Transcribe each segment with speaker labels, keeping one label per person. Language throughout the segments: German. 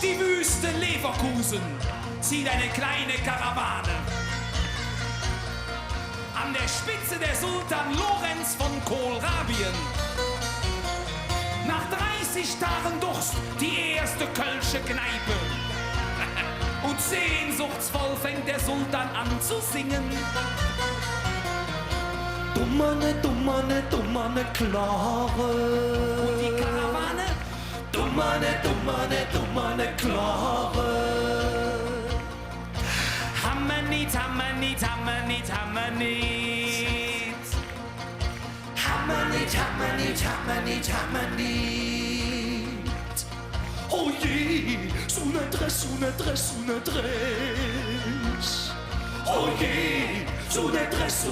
Speaker 1: die Wüste Leverkusen zieht eine kleine Karawane. An der Spitze der Sultan Lorenz von Kohlrabien. Nach 30 Tagen Durst die erste Kölsche Kneipe. Und sehnsuchtsvoll fängt der Sultan an zu singen.
Speaker 2: Dummer, ne, Klore.
Speaker 1: Und die Karawane?
Speaker 2: Dummer, ne, Klore.
Speaker 1: Hammer nicht, hammer nicht, hammer nicht, hammer nicht.
Speaker 2: Hammer nicht, hammer nicht, hammer nicht, hammer nicht. Oh je, so ne Driss. Oh je, so ne Driss.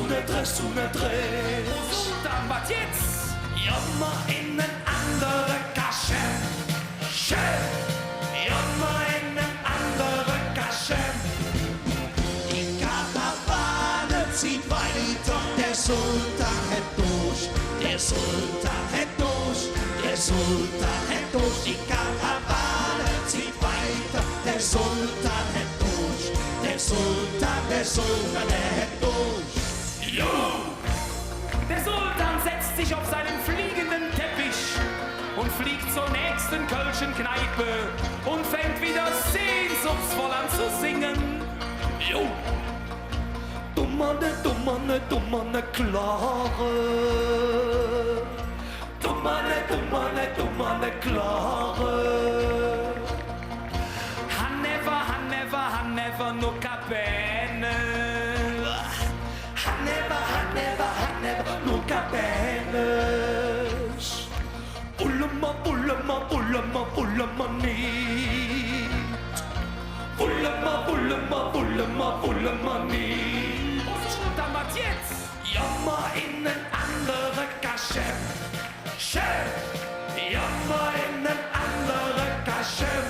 Speaker 1: Sultan, was jetzt?
Speaker 2: Jommer in ein andere Kaschämm. Schämm. Jommer in ein andere Kaschämm. Die Karawane zieht weiter. Der Sultan hätt Durch. Der Sultan hätt Durch. Der Sultan hätt Durch. Die Karawane zieht weiter. Der Sultan hätt Durch. Der Sultan, der hätt Durch.
Speaker 1: Jo! Der Sultan setzt sich auf seinen fliegenden Teppich und fliegt zur nächsten Kölschen Kneipe und fängt wieder sehnsuchtsvoll an zu singen. Jo!
Speaker 2: Dummer, ne, Klore. Dummer, ne, Klore.
Speaker 1: Han never, no Karawane.
Speaker 2: Han never, no Karawane. Bullema, niet. Bullema, niet.
Speaker 1: Und Sultan, was jetzt?
Speaker 2: Jommer in ein andere Kaschämm. Schämm. Jommer in ein andere Kaschämm.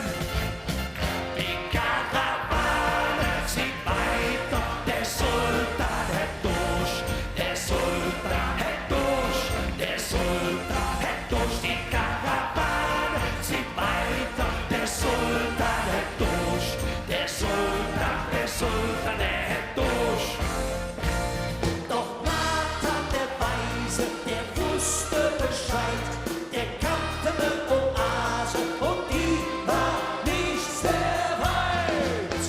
Speaker 2: Die Karawane zieht weiter. Der Sultan hätt Durch. Der Sultan hätt Durch. Der Sultan hätt Durch. Die Karawane zieht weiter. Der Sultan hätt Durch. Der Sultan, der hätt Durch. Doch Nach, der Weise, der wusste Bescheid. Der kannte ne Oase und die war nicht sehr weit.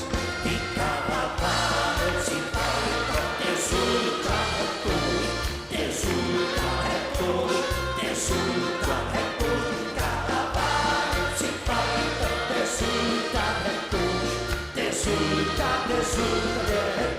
Speaker 2: Die Karawane zieht weiter. Der Sultan hätt Durch. Der Sultan hätt Durch. Der Sultan hätt Durch. Die Karawane zieht weiter. Der Sultan hätt Durch. Der Sultan, der hätt